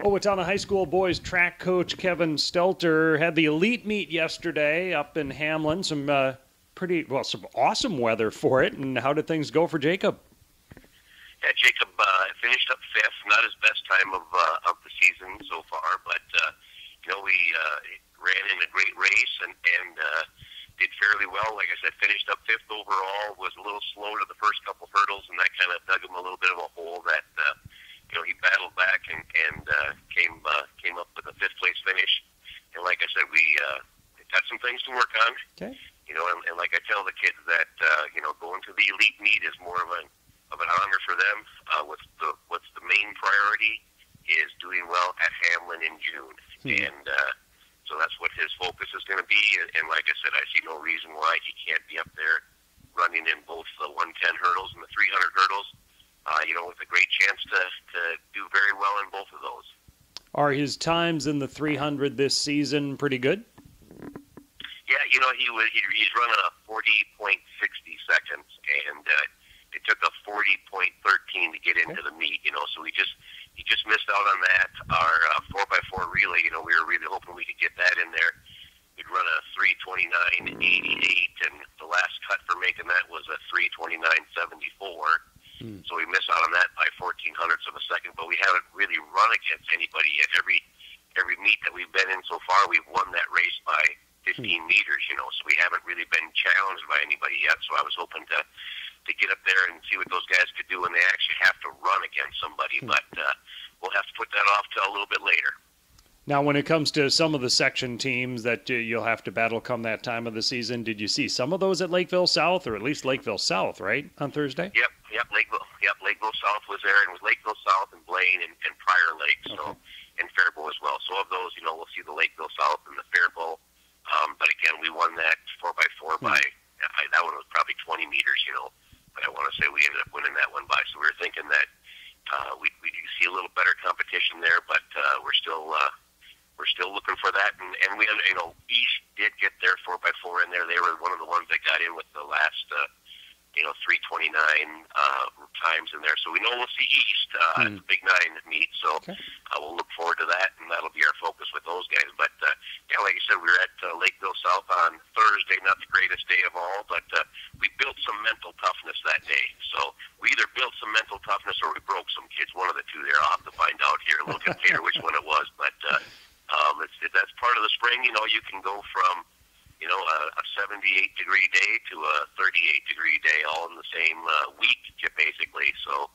Owatonna High School boys track coach Kevin Stelter had the elite meet yesterday up in Hamlin. Some some awesome weather for it. And how did things go for Jacob? Yeah, Jacob finished up fifth. Not his best time of the season so far, but we ran in a great race and did fairly well. Like I said, finished up fifth overall. Was a little slow to the first couple hurdles, and that kind of dug him a little bit of a hole. That he battled back and came up with a fifth place finish. And like I said, we got some things to work on. Okay. And like I tell the kids that going to the elite meet is more of an honor for them. What's the main priority is doing well at Hamlin in June, and so that's what his focus is going to be. And like I said, I see no reason why he can't be up there running in both the 110 hurdles and the 300 hurdles. With a great chance to do very well in both of those. Are his times in the 300 this season pretty good? Yeah, he's running a 40.60 seconds, and it took a 40.13 to get into the meet. So he just missed out on that. Our 4x4 relay, we were really hoping we could get that in there. We'd run a 3:29.88, and the last cut for making that was a 3:29.74. So we missed out on that by 0.14 of a second, but we haven't really run against anybody yet. Every meet that we've been in so far, we've won that race by 15 meters, so we haven't really been challenged by anybody yet. So I was hoping to get up there and see what those guys could do when they actually have to run against somebody, but we'll have to put that off till a little bit later. Now, when it comes to some of the section teams that you'll have to battle come that time of the season, did you see some of those at Lakeville South, or at least Lakeville South, right, on Thursday? Yep, Lakeville South was there, and it was Lakeville South and Blaine and Prior Lake, so, and Faribault as well. So of those, we'll see the Lakeville South and the Faribault. But again, we won that 4x4 by, that one was probably 20 meters, but I want to say we ended up winning that one by. So we were thinking that we see a little better competition there, but we're still looking for that. And we, East did get their 4x4 in there. They were one of the ones that got in with the last, 3:29 times in there. So we know we'll see East at the Big Nine meet. So we'll look forward to that, and that'll be our focus with those guys. But, like I said, we were at Lakeville South on Thursday. Not the greatest day of all, but we built some mental toughness that day. So we either built some mental toughness or we broke some kids. One of the two there. I'll have to find out here a little bit later which one it was. But that's part of the spring. You can go from a 78-degree day to a 38-degree day all in the same week, basically. So,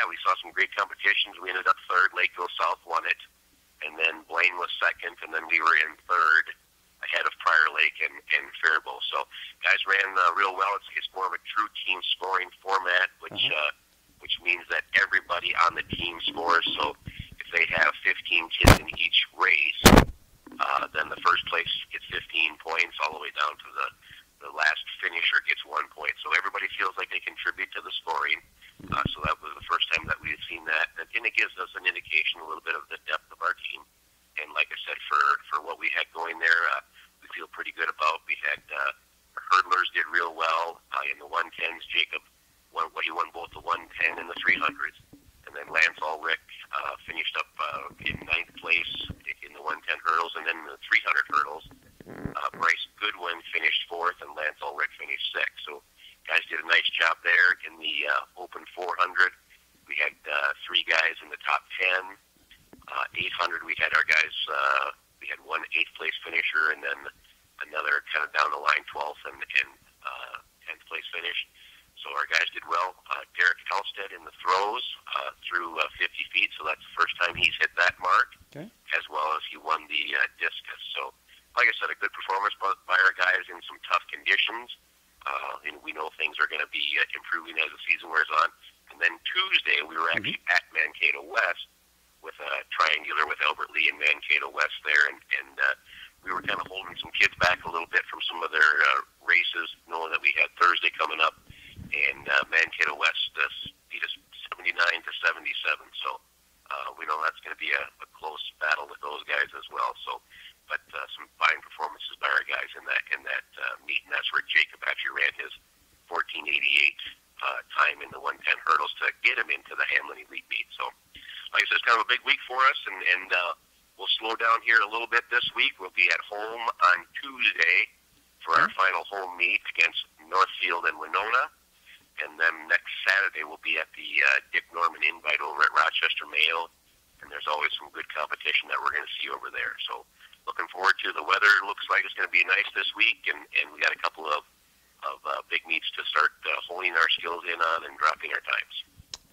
we saw some great competitions. We ended up third. Lakeville South won it, and then Blaine was second, and then we were in third ahead of Prior Lake and Faribault. So, guys ran real well. It's more of a true team scoring format, which means that everybody on the team scores. So, if they have 15 kids in each race, then the first place gets 15 points all the way down to the last finisher gets 1 point. So everybody feels like they contribute to the scoring. So that was the first time that we had seen that. And it gives us an indication a little bit of the depth of our team. And like I said, for what we had going there, we feel pretty good about. We had our hurdlers did real well. In the 110s, Jacob won both the 110 and the 300s. And then Lance Ulrich finished up in 9th place in the 110 hurdles, and then the 300 hurdles. Bryce Goodwin finished 4th, and Lance Ulrich finished 6th. So guys did a nice job there. In the open 400, we had 3 guys in the top 10. 800, we had our guys, we had one 8th place finisher, and then another kind of down the line 12th and 10th place finish. So our guys did well. Derek Halstead in the throws threw 50 feet, so that's the first time he's hit that mark, as well as he won the discus. So, like I said, a good performance by our guys in some tough conditions. And we know things are going to be improving as the season wears on. And then Tuesday, we were actually at Mankato West with a triangular with Albert Lee and Mankato West there, and we were kind of holding some kids back a little bit from some of their races, knowing that we had Thursday coming up. And Mankato West beat us 79-77. So we know that's going to be a close battle with those guys as well. So, but some fine performances by our guys in that meet, and that's where Jacob actually ran his 14:88 time in the 110 hurdles to get him into the Hamlin Elite meet. So, like I said, it's kind of a big week for us, and we'll slow down here a little bit this week. We'll be at home on Tuesday for our final home meet against Northfield and Winona. And then next Saturday we'll be at the Dick Norman Invite over at Rochester Mayo. And there's always some good competition that we're going to see over there. So looking forward to the weather. Looks like it's going to be nice this week. And we got a couple of big meets to start honing our skills in on and dropping our times.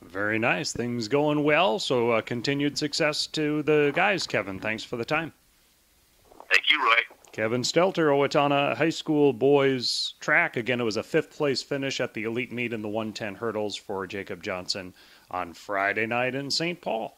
Very nice. Things going well. So continued success to the guys, Kevin. Thanks for the time. Thank you, Roy. Kevin Stelter, Owatonna High School boys track. Again, it was a 5th place finish at the elite meet in the 110 hurdles for Jacob Johnson on Friday night in St. Paul.